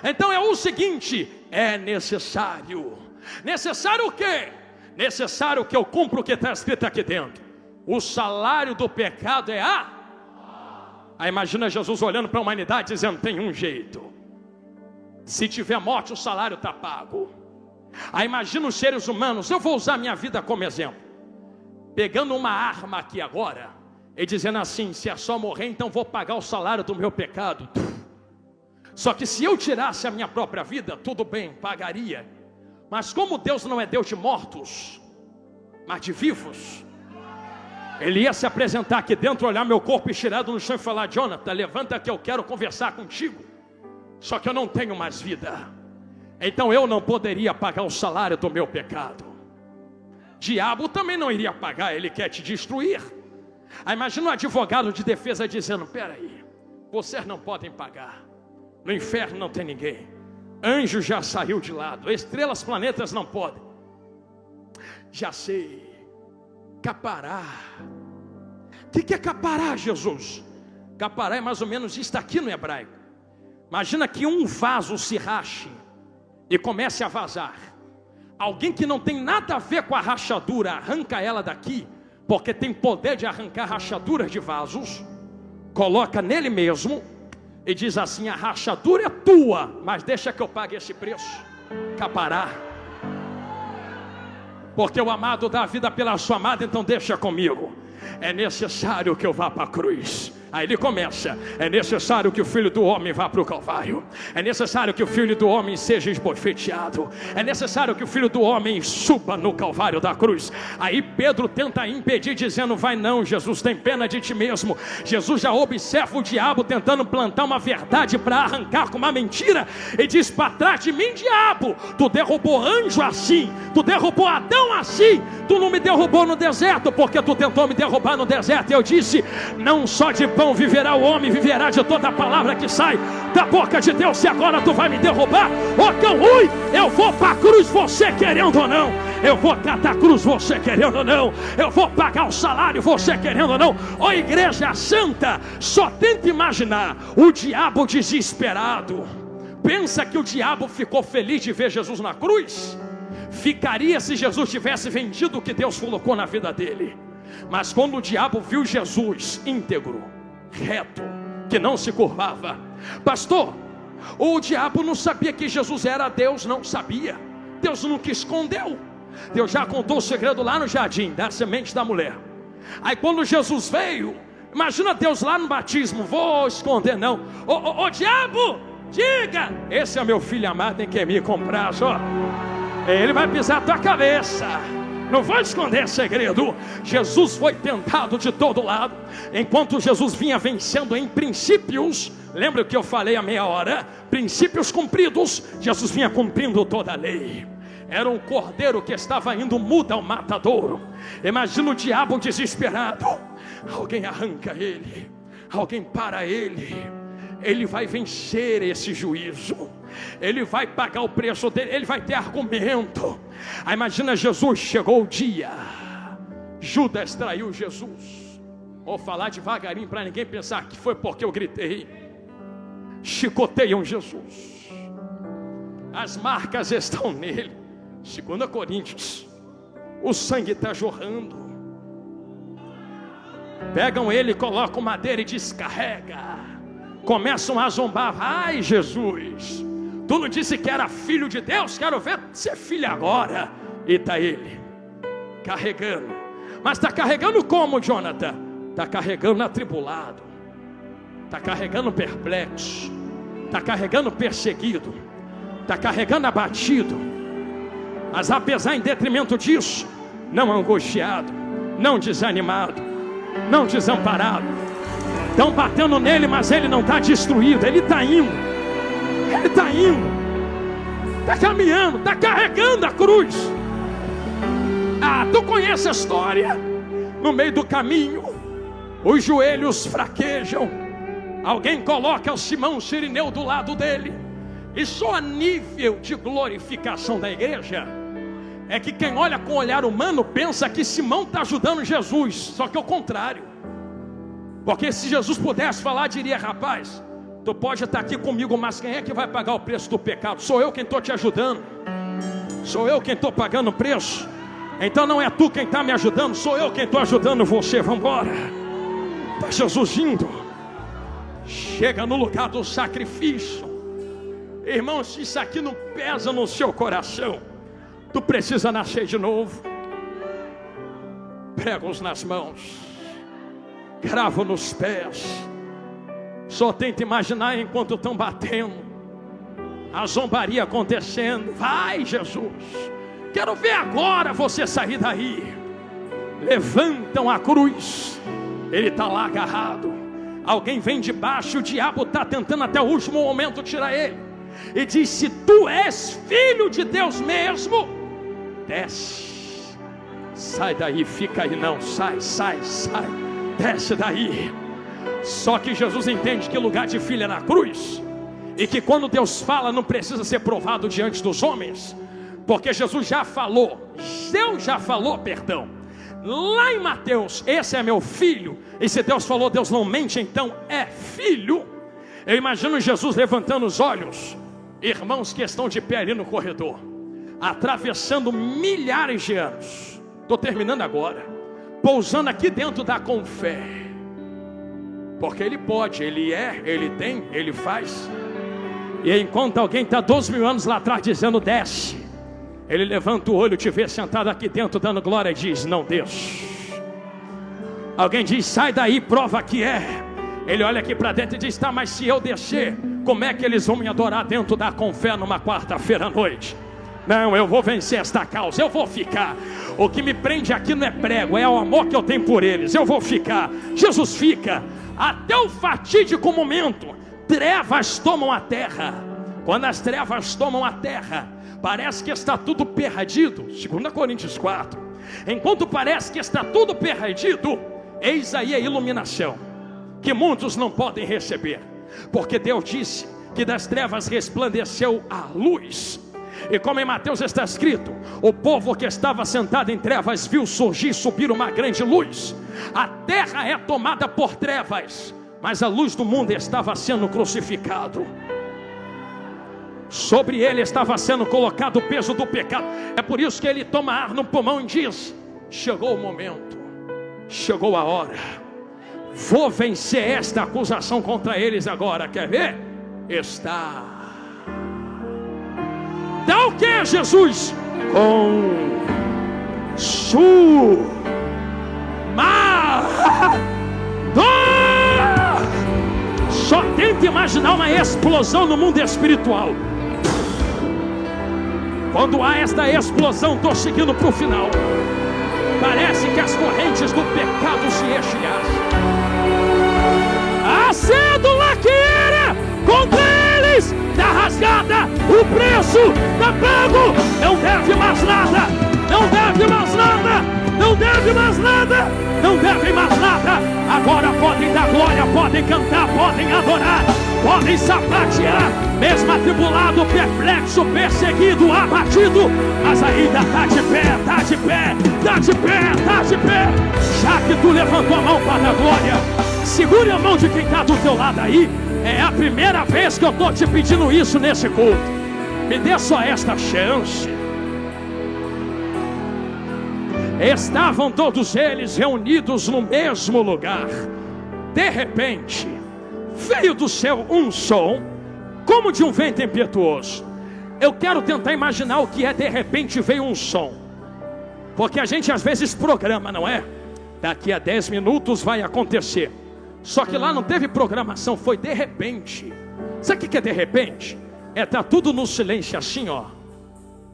Então é o seguinte: é necessário o quê? Necessário que eu cumpra o que está escrito aqui dentro. O salário do pecado é Aí imagina Jesus olhando para a humanidade dizendo: tem um jeito, se tiver morte o salário está pago. Aí imagina os seres humanos, eu vou usar minha vida como exemplo, pegando uma arma aqui agora e dizendo assim: se é só morrer, então vou pagar o salário do meu pecado. Só que se eu tirasse a minha própria vida, tudo bem, pagaria. Mas como Deus não é Deus de mortos, mas de vivos, Ele ia se apresentar aqui dentro, olhar meu corpo estirado no chão e falar: Jonathan, levanta que eu quero conversar contigo. Só que eu não tenho mais vida, então eu não poderia pagar o salário do meu pecado. Diabo também não iria pagar, ele quer te destruir. Aí imagina um advogado de defesa dizendo: peraí, vocês não podem pagar, no inferno não tem ninguém, anjo já saiu de lado, estrelas, planetas não podem. Já sei, capará. O que é capará, Jesus? Capará é mais ou menos isso aqui no hebraico. Imagina que um vaso se rache e comece a vazar. Alguém que não tem nada a ver com a rachadura arranca ela daqui, porque tem poder de arrancar rachaduras de vasos, coloca nele mesmo e diz assim: a rachadura é tua, mas deixa que eu pague esse preço. Capará. Porque o amado dá a vida pela sua amada, então deixa comigo. É necessário que eu vá para a cruz. Aí ele começa: é necessário que o Filho do Homem vá para o Calvário, é necessário que o Filho do Homem seja esbofeteado, é necessário que o Filho do Homem suba no Calvário da cruz. Aí Pedro tenta impedir, dizendo: vai não, Jesus, tem pena de ti mesmo. Jesus já observa o diabo tentando plantar uma verdade para arrancar com uma mentira, e diz: para trás de mim, diabo, tu derrubou anjo assim, tu derrubou Adão assim, tu não me derrubou no deserto, porque tu tentou me derrubar no deserto. E eu disse: não só de pão viverá o homem, viverá de toda a palavra que sai da boca de Deus. Se agora tu vai me derrubar, ô cão ruim, eu vou para a cruz, você querendo ou não, eu vou catar a cruz, você querendo ou não, eu vou pagar o salário, você querendo ou não. Ô igreja santa, só tenta imaginar o diabo desesperado. Pensa que o diabo ficou feliz de ver Jesus na cruz? Ficaria se Jesus tivesse vendido o que Deus colocou na vida dele. Mas quando o diabo viu Jesus íntegro, reto, que não se curvava, pastor, o diabo não sabia que Jesus era Deus, não sabia. Deus nunca escondeu. Deus já contou o segredo lá no jardim da semente da mulher. Aí quando Jesus veio, imagina Deus lá no batismo: vou esconder não. Ô diabo, diga: esse é meu filho amado em quem me compraz, ó. Ele vai pisar a tua cabeça. Não vai esconder segredo. Jesus foi tentado de todo lado. Enquanto Jesus vinha vencendo em princípios, lembra o que eu falei há meia hora? Princípios cumpridos, Jesus vinha cumprindo toda a lei. Era um cordeiro que estava indo mudo ao matadouro. Imagina o diabo desesperado. Alguém arranca ele, alguém para ele. Ele vai vencer esse juízo, ele vai pagar o preço dele, ele vai ter argumento. Aí imagina Jesus, chegou o dia, Judas traiu Jesus. Vou falar devagarinho para ninguém pensar que foi porque eu gritei. Chicoteiam Jesus, as marcas estão nele. 2 Coríntios, o sangue está jorrando. Pegam ele, colocam madeira e descarrega. Começam a zombar. Ai, Jesus, tu não disse que era filho de Deus? Quero ver ser filho agora. E está ele carregando. Mas está carregando como, Jonathan? Está carregando atribulado, está carregando perplexo, está carregando perseguido, está carregando abatido. Mas apesar, em detrimento disso, não angustiado, não desanimado, não desamparado. Estão batendo nele, mas ele não está destruído. Ele está indo, ele está indo, está caminhando, está carregando a cruz. Ah, tu conhece a história? No meio do caminho, os joelhos fraquejam. Alguém coloca o Simão Cirineu do lado dele. E só a nível de glorificação da igreja é que quem olha com olhar humano pensa que Simão está ajudando Jesus. Só que é o contrário. Porque se Jesus pudesse falar, diria: rapaz, tu pode estar aqui comigo, mas quem é que vai pagar o preço do pecado? Sou eu quem estou te ajudando, sou eu quem estou pagando o preço. Então não é tu quem está me ajudando, sou eu quem estou ajudando você. Vamos embora. Está Jesus indo. Chega no lugar do sacrifício. Irmão, se isso aqui não pesa no seu coração, tu precisa nascer de novo. Pregos nas mãos, cravo nos pés. Só tenta imaginar enquanto estão batendo, a zombaria acontecendo. Vai, Jesus, quero ver agora você sair daí. Levantam a cruz, ele está lá agarrado. Alguém vem de baixo, o diabo está tentando até o último momento tirar ele. E diz: se tu és filho de Deus mesmo, desce, sai daí, fica aí não, sai, desce daí. Só que Jesus entende que o lugar de filho é na cruz, e que quando Deus fala não precisa ser provado diante dos homens, porque Jesus já falou, Deus já falou, perdão, lá em Mateus: esse é meu filho. E se Deus falou, Deus não mente, então é filho. Eu imagino Jesus levantando os olhos. Irmãos que estão de pé ali no corredor, atravessando milhares de anos. Estou terminando agora. Pousando aqui dentro da Confé, porque ele pode, ele é, ele tem, ele faz. E enquanto alguém está 12 mil anos lá atrás dizendo: desce, ele levanta o olho, te vê sentado aqui dentro dando glória e diz: não desço. Alguém diz: sai daí, prova que é. Ele olha aqui para dentro e diz: tá, mas se eu descer, como é que eles vão me adorar dentro da Confé numa quarta-feira à noite? Não, eu vou vencer esta causa, eu vou ficar. O que me prende aqui não é prego, é o amor que eu tenho por eles. Eu vou ficar. Jesus fica até o fatídico momento. Trevas tomam a terra. Quando as trevas tomam a terra, parece que está tudo perdido. 2 Coríntios 4. Enquanto parece que está tudo perdido, eis aí a iluminação, que muitos não podem receber. Porque Deus disse que das trevas resplandeceu a luz. E como em Mateus está escrito, o povo que estava sentado em trevas viu surgir e subir uma grande luz. A terra é tomada por trevas, mas a luz do mundo estava sendo crucificado. Sobre ele estava sendo colocado o peso do pecado. É por isso que ele toma ar no pulmão e diz: chegou o momento, chegou a hora. Vou vencer esta acusação contra eles agora. Quer ver? Está. Dá o que, Jesus? Só tenta imaginar uma explosão no mundo espiritual. Quando há esta explosão, estou seguindo para o final. Parece que as correntes do pecado se estilhaçam. A cédula que era contra eles está rasgada. O preço está pago. Não deve mais podem cantar, podem adorar, podem sapatear, mesmo atribulado, perplexo, perseguido, abatido, mas ainda está de pé, está de pé, está de pé, está de pé. Já que tu levantou a mão para a glória, segure a mão de quem está do teu lado aí. É a primeira vez que eu estou te pedindo isso nesse culto. Me dê só esta chance. Estavam todos eles reunidos no mesmo lugar. De repente, veio do céu um som, como de um vento impetuoso. Eu quero tentar imaginar o que é de repente veio um som. Porque a gente às vezes programa, não é? Daqui a 10 minutos vai acontecer. Só que lá não teve programação, foi de repente. Sabe o que é de repente? É tá tudo no silêncio assim, ó.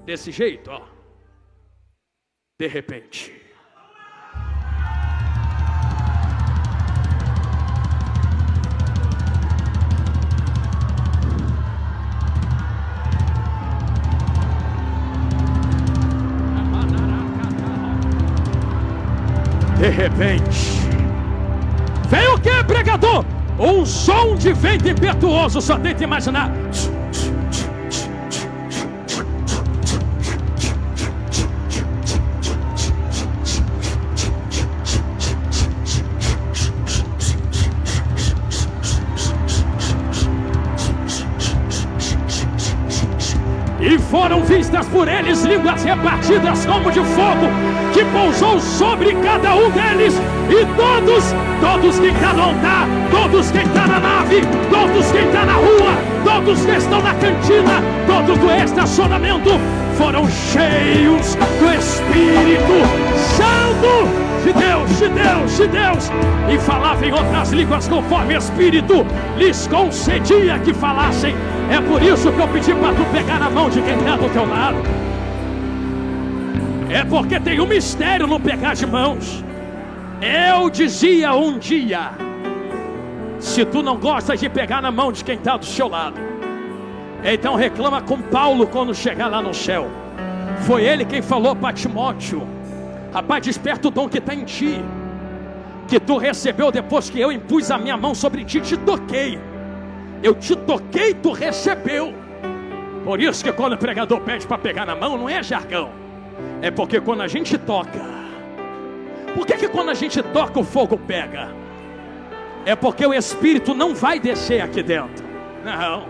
Desse jeito, ó. De repente. De repente. Veio o que, pregador? Um som de vento impetuoso. Só tenta imaginar. E foram vistas por eles línguas repartidas como de fogo, que pousou sobre cada um deles. E todos que estão no altar, todos que estão na nave, todos que estão na rua, todos que estão na cantina, todos do estacionamento, foram cheios do Espírito Santo de Deus, e falavam em outras línguas conforme o Espírito lhes concedia que falassem. É por isso que eu pedi para tu pegar na mão de quem está do teu lado. É porque tem um mistério no pegar de mãos. Eu dizia um dia: se tu não gosta de pegar na mão de quem está do seu lado, então reclama com Paulo quando chegar lá no céu. Foi ele quem falou para Timóteo: rapaz, desperta o dom que está em ti, que tu recebeu depois que eu impus a minha mão sobre ti, te toquei. Eu te toquei, tu recebeu. Por isso que quando o pregador pede para pegar na mão, não é jargão. É porque quando a gente toca. Por que quando a gente toca o fogo pega? É porque o Espírito não vai descer aqui dentro. Não.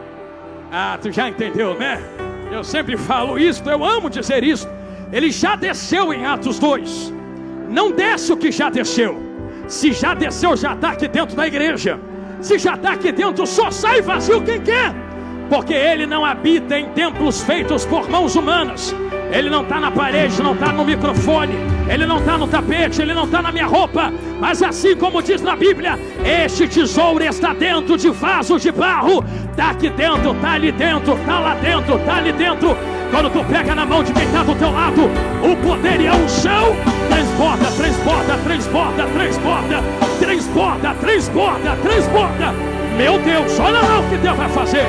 Ah, tu já entendeu, né? Eu sempre falo isso, eu amo dizer isso. Ele já desceu em Atos 2. Não desce o que já desceu. Se já desceu, já está aqui dentro da igreja. Se já está aqui dentro, só sai vazio quem quer. Porque ele não habita em templos feitos por mãos humanas. Ele não está na parede, não está no microfone, ele não está no tapete, ele não está na minha roupa. Mas assim como diz na Bíblia, este tesouro está dentro de vaso de barro. Está aqui dentro, está ali dentro, está lá dentro, está ali dentro. Quando tu pega na mão de quem está do teu lado, o poder e a unção transborda, transborda, transborda, transborda, transborda, transborda, transborda. Meu Deus, olha lá o que Deus vai fazer.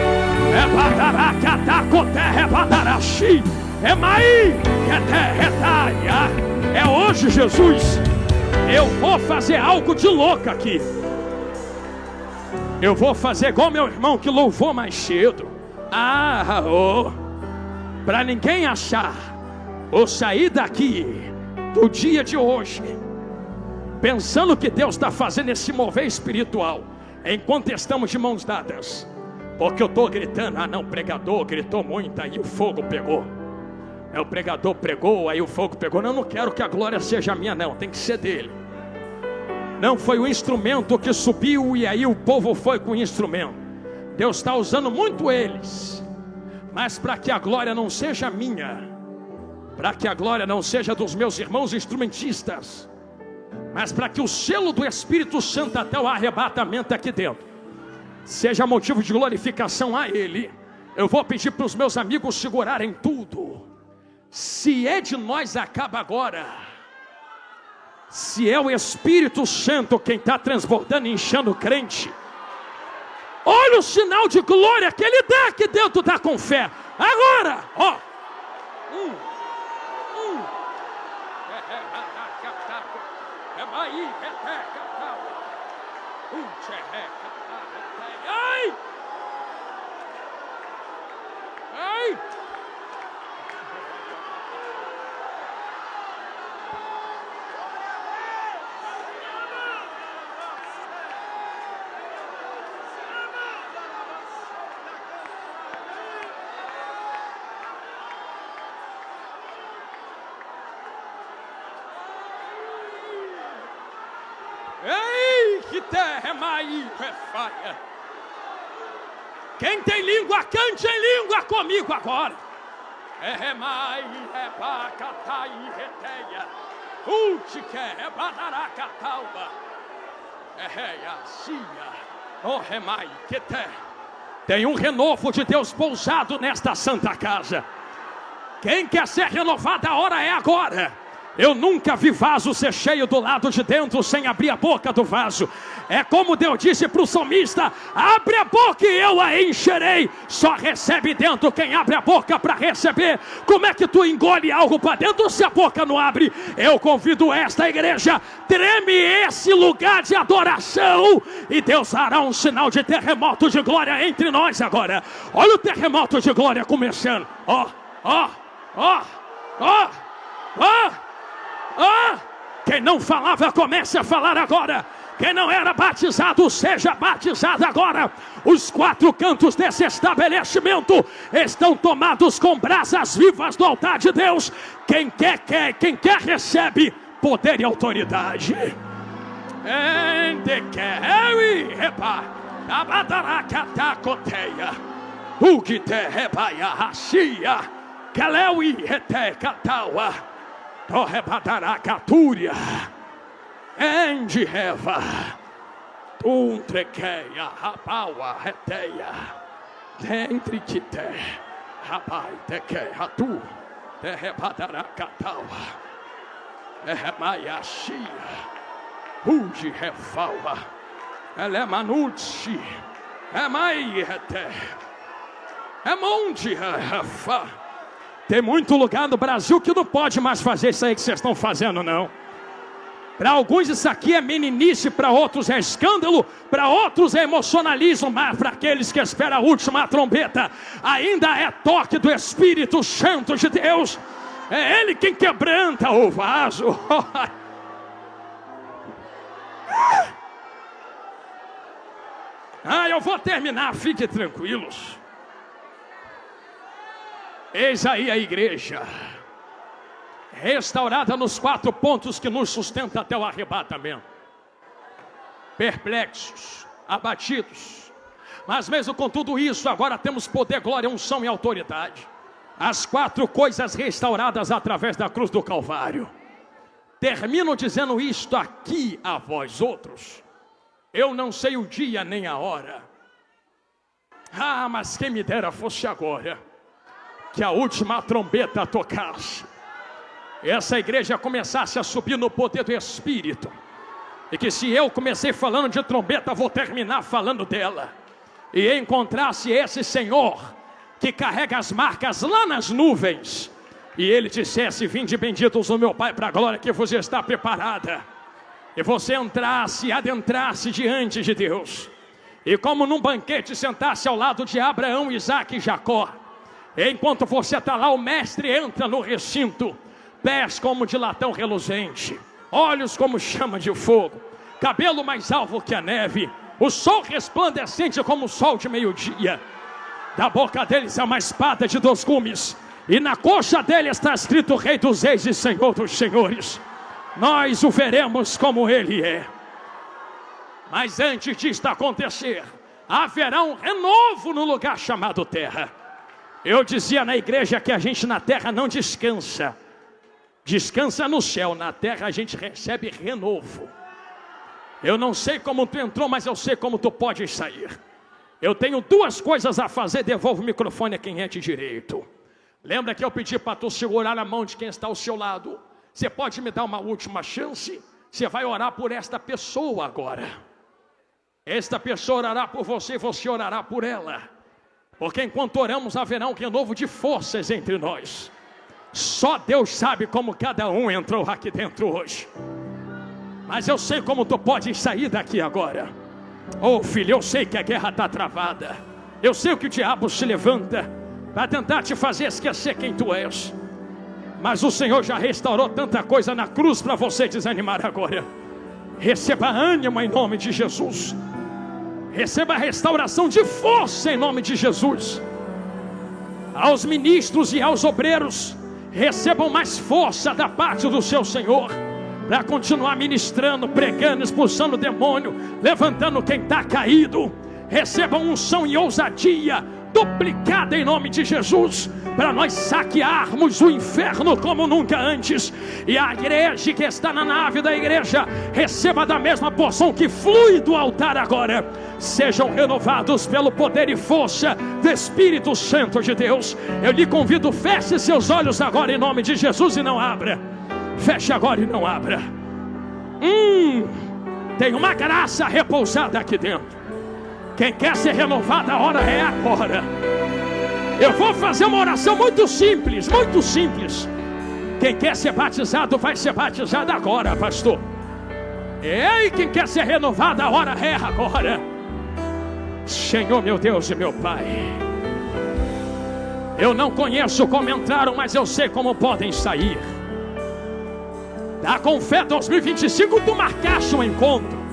É Maí, é hoje, Jesus. Eu vou fazer algo de louco aqui. Eu vou fazer igual meu irmão que louvou mais cedo. Para ninguém achar, ou sair daqui do dia de hoje pensando que Deus está fazendo esse mover espiritual enquanto estamos de mãos dadas. Porque eu estou gritando: não, o pregador gritou muito, aí o fogo pegou. O pregador pregou, aí o fogo pegou. Não quero que a glória seja minha, não, tem que ser dele. Não foi o instrumento que subiu e aí o povo foi com o instrumento. Deus está usando muito eles, mas para que a glória não seja minha, para que a glória não seja dos meus irmãos instrumentistas, mas para que o selo do Espírito Santo até o arrebatamento aqui dentro seja motivo de glorificação a Ele, eu vou pedir para os meus amigos segurarem tudo. Se é de nós, acaba agora. Se é o Espírito Santo quem está transbordando e enchendo o crente, olha o sinal de glória que Ele dá aqui dentro, dá com fé. Agora, ó. Ai! Ai! Ei, que terra mai refaia. Quem tem língua, cante em língua comigo agora. É mai, é bacatai, reteia. Utique, é badaracatauba. É acia. Oh, remai, que terra. Tem um renovo de Deus pousado nesta santa casa. Quem quer ser renovado, a hora é agora. Eu nunca vi vaso ser cheio do lado de dentro sem abrir a boca do vaso. É como Deus disse para o salmista: abre a boca e eu a encherei. Só recebe dentro quem abre a boca para receber. Como é que tu engole algo para dentro se a boca não abre? Eu convido esta igreja, treme esse lugar de adoração, e Deus fará um sinal de terremoto de glória entre nós agora. Olha o terremoto de glória começando. Ó, ó, ó, ó, ó. Quem não falava, comece a falar agora. Quem não era batizado, seja batizado agora. Os 4 cantos desse estabelecimento estão tomados com brasas vivas do altar de Deus. Quem quer, quem quer recebe poder e autoridade. Torrebadaracatúria, endreva, tuntrequeia, rapaua, reteia, dentre que te, rapai, teque, ratu, terrebadaracataua, terremaiaxia, uge, refaua, elemanutsi, emairete, emonte, refa. Tem muito lugar no Brasil que não pode mais fazer isso aí que vocês estão fazendo, não. Para alguns isso aqui é meninice, para outros é escândalo, para outros é emocionalismo, mas para aqueles que esperam a última trombeta, ainda é toque do Espírito Santo de Deus. É Ele quem quebranta o vaso. Eu vou terminar, fiquem tranquilos. Eis aí a igreja, restaurada nos 4 pontos que nos sustenta até o arrebatamento. Perplexos, abatidos, mas mesmo com tudo isso, agora temos poder, glória, unção e autoridade. As 4 coisas restauradas através da cruz do Calvário. Termino dizendo isto aqui a vós outros. Eu não sei o dia nem a hora. Mas quem me dera fosse agora, que a última trombeta tocasse, essa igreja começasse a subir no poder do Espírito, e que se eu comecei falando de trombeta, vou terminar falando dela, e encontrasse esse Senhor que carrega as marcas lá nas nuvens, e ele dissesse: vinde benditos do meu Pai para a glória que vos está preparada, e você entrasse, adentrasse diante de Deus, e como num banquete sentasse ao lado de Abraão, Isaque e Jacó. Enquanto você está lá, o mestre entra no recinto, pés como de latão reluzente, olhos como chama de fogo, cabelo mais alvo que a neve, o sol resplandecente como o sol de meio-dia. Da boca dele é uma espada de 2 gumes, e na coxa dele está escrito: Rei dos Reis e Senhor dos Senhores. Nós o veremos como ele é. Mas antes disto acontecer, haverá um renovo no lugar chamado terra. Eu dizia na igreja que a gente na terra não descansa. Descansa no céu, na terra a gente recebe renovo. Eu não sei como tu entrou, mas eu sei como tu podes sair. Eu tenho 2 coisas a fazer, devolvo o microfone a quem é de direito. Lembra que eu pedi para tu segurar a mão de quem está ao seu lado? Você pode me dar uma última chance? Você vai orar por esta pessoa agora. Esta pessoa orará por você e você orará por ela. Porque enquanto oramos, haverá um renovo de forças entre nós. Só Deus sabe como cada um entrou aqui dentro hoje. Mas eu sei como tu pode sair daqui agora. Oh filho, eu sei que a guerra está travada. Eu sei que o diabo se levanta para tentar te fazer esquecer quem tu és. Mas o Senhor já restaurou tanta coisa na cruz para você desanimar agora. Receba ânimo em nome de Jesus. Receba a restauração de força em nome de Jesus. Aos ministros e aos obreiros, recebam mais força da parte do seu Senhor, para continuar ministrando, pregando, expulsando o demônio, levantando quem está caído. Recebam unção e ousadia duplicada em nome de Jesus, para nós saquearmos o inferno como nunca antes. E a igreja que está na nave da igreja, receba da mesma porção que flui do altar agora. Sejam renovados pelo poder e força do Espírito Santo de Deus. Eu lhe convido, feche seus olhos agora em nome de Jesus e não abra. Feche agora e não abra. Tem uma graça repousada aqui dentro. Quem quer ser renovado, a hora é agora. Eu vou fazer uma oração muito simples, muito simples. Quem quer ser batizado, vai ser batizado agora, pastor. Ei, quem quer ser renovado, a hora é agora. Senhor, meu Deus e meu Pai, eu não conheço como entraram, mas eu sei como podem sair. Da Confé 2025, tu marcaste um encontro.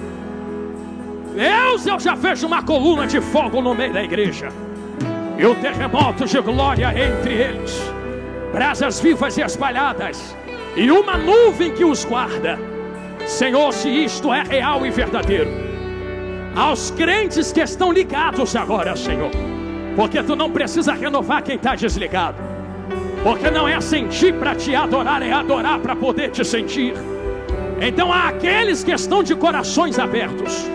Deus, eu já vejo uma coluna de fogo no meio da igreja, e o terremoto de glória entre eles, brasas vivas e espalhadas, e uma nuvem que os guarda. Senhor, se isto é real e verdadeiro, aos crentes que estão ligados agora, Senhor, porque tu não precisa renovar quem está desligado, porque não é sentir para te adorar, é adorar para poder te sentir. Então há aqueles que estão de corações abertos,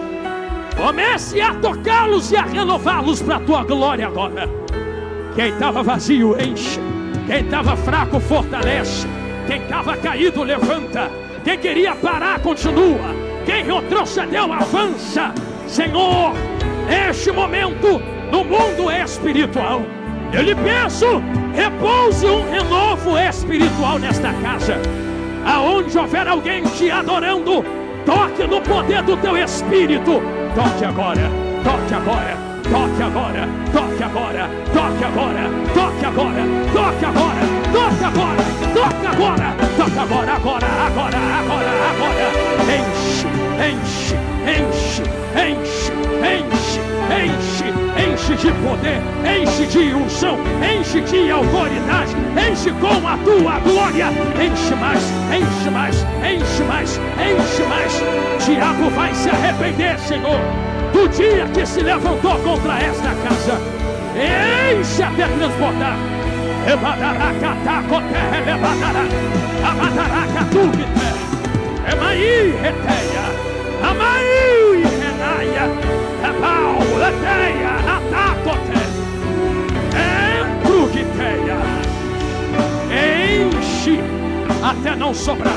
comece a tocá-los e a renová-los para a tua glória agora. Quem estava vazio, enche. Quem estava fraco, fortalece. Quem estava caído, levanta. Quem queria parar, continua. Quem retrocedeu, avança. Senhor, neste momento, no mundo espiritual, eu lhe peço, repouse um renovo espiritual nesta casa. Aonde houver alguém te adorando, toque no poder do teu Espírito. Toque agora, toque agora, toque agora, toque agora, toque agora, toque agora, toque agora, toque agora, toque agora, toque agora, agora. Enche, enche, enche, enche, enche, enche, enche de poder, enche de unção, enche de autoridade, enche com a tua glória. Enche mais, enche mais, enche mais, enche mais. O diabo vai se arrepender, Senhor, do dia que se levantou contra esta casa. Enche até transbordar. Emaí, reteia, Amaí, renaia, Ebal, leteia, atacote, entruguiteia. Enche até não sobrar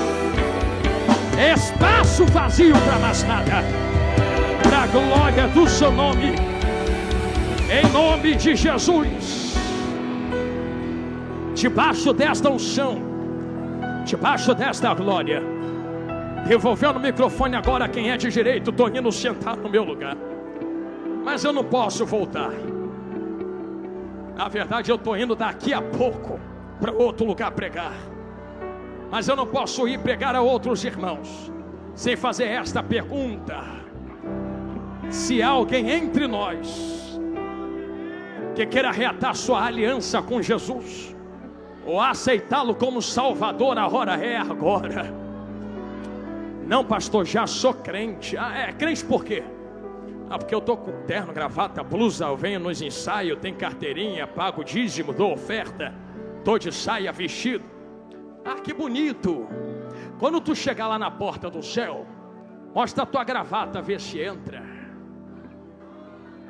espaço vazio para mais nada, para a glória do seu nome, em nome de Jesus. Debaixo desta unção, debaixo desta glória, devolvendo o microfone agora a quem é de direito. Estou indo sentar no meu lugar, mas eu não posso voltar. Na verdade, eu estou indo daqui a pouco para outro lugar pregar, mas eu não posso ir pregar a outros irmãos sem fazer esta pergunta: se há alguém entre nós que queira reatar sua aliança com Jesus, ou aceitá-lo como Salvador, a hora é agora. Não, pastor, já sou crente. Crente por quê? Porque eu estou com terno, gravata, blusa, eu venho nos ensaios, tenho carteirinha, pago dízimo, dou oferta, estou de saia, vestido. Que bonito. Quando tu chegar lá na porta do céu, mostra a tua gravata, vê se entra.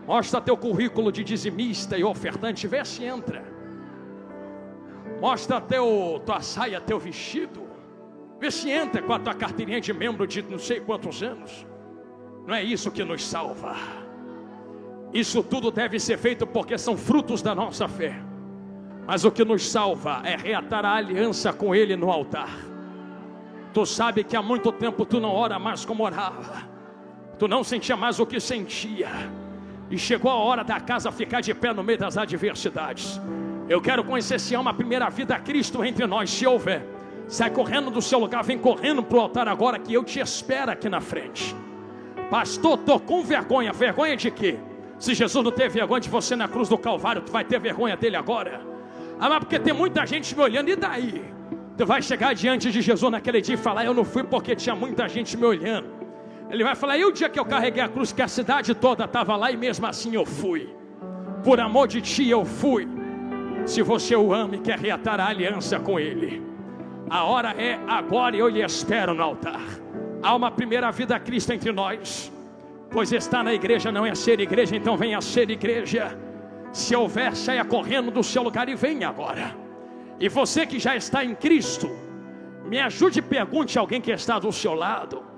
Mostra teu currículo de dizimista e ofertante, vê se entra. Mostra tua saia, teu vestido, vê se entra com a tua carteirinha de membro de não sei quantos anos. Não é isso que nos salva. Isso tudo deve ser feito porque são frutos da nossa fé. Mas o que nos salva é reatar a aliança com Ele no altar. Tu sabe que há muito tempo tu não ora mais como orava. Tu não sentia mais o que sentia. E chegou a hora da casa ficar de pé no meio das adversidades. Eu quero conhecer se há uma primeira vida a Cristo entre nós. Se houver, sai correndo do seu lugar, vem correndo para o altar agora, que eu te espero aqui na frente. Pastor, estou com vergonha. Vergonha de quê? Se Jesus não teve vergonha de você na cruz do Calvário, tu vai ter vergonha dele agora? Ah, mas porque tem muita gente me olhando, e daí? Tu vai chegar diante de Jesus naquele dia e falar: eu não fui porque tinha muita gente me olhando. Ele vai falar: e o dia que eu carreguei a cruz, que a cidade toda estava lá, e mesmo assim eu fui. Por amor de ti eu fui. Se você o ama e quer reatar a aliança com ele, a hora é agora, e eu lhe espero no altar. Há uma primeira vida a Cristo entre nós. Pois estar na igreja não é ser igreja, então venha ser igreja. Se houver, saia correndo do seu lugar e venha agora. E você que já está em Cristo, me ajude e pergunte a alguém que está do seu lado: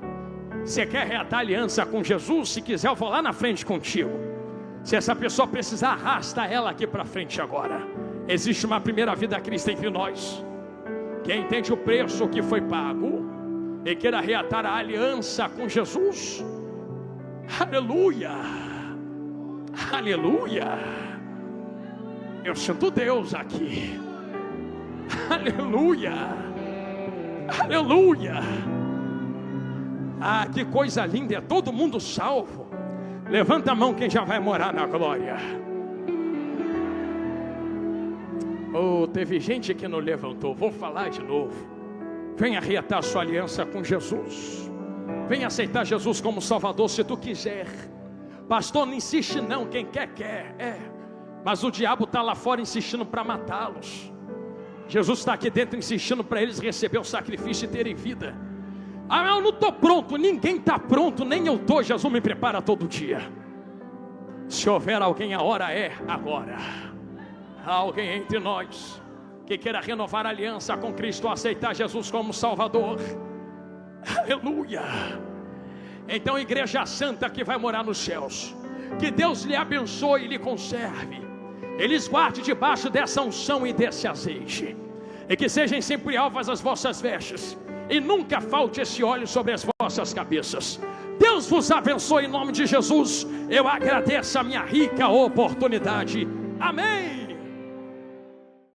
você quer reatar aliança com Jesus? Se quiser, eu vou lá na frente contigo. Se essa pessoa precisar, arrasta ela aqui para frente agora. Existe uma primeira vida a Cristo entre nós. Quem entende o preço que foi pago e queira reatar a aliança com Jesus, aleluia, aleluia. Eu sinto Deus aqui, aleluia, aleluia. Ah, que coisa linda, é todo mundo salvo. Levanta a mão quem já vai morar na glória. Oh, teve gente que não levantou, vou falar de novo. Venha reatar sua aliança com Jesus. Venha aceitar Jesus como Salvador se tu quiser. Pastor, não insiste não, quem quer, quer. Mas o diabo está lá fora insistindo para matá-los. Jesus está aqui dentro insistindo para eles receber o sacrifício e terem vida. Ah, eu não estou pronto, ninguém está pronto, nem eu estou. Jesus me prepara todo dia. Se houver alguém, a hora é agora. Há alguém entre nós que queira renovar a aliança com Cristo, aceitar Jesus como Salvador, aleluia. Então, igreja santa que vai morar nos céus, que Deus lhe abençoe e lhe conserve, Ele os guarde debaixo dessa unção e desse azeite, e que sejam sempre alvas as vossas vestes, e nunca falte esse óleo sobre as vossas cabeças. Deus vos abençoe em nome de Jesus. Eu agradeço a minha rica oportunidade. Amém.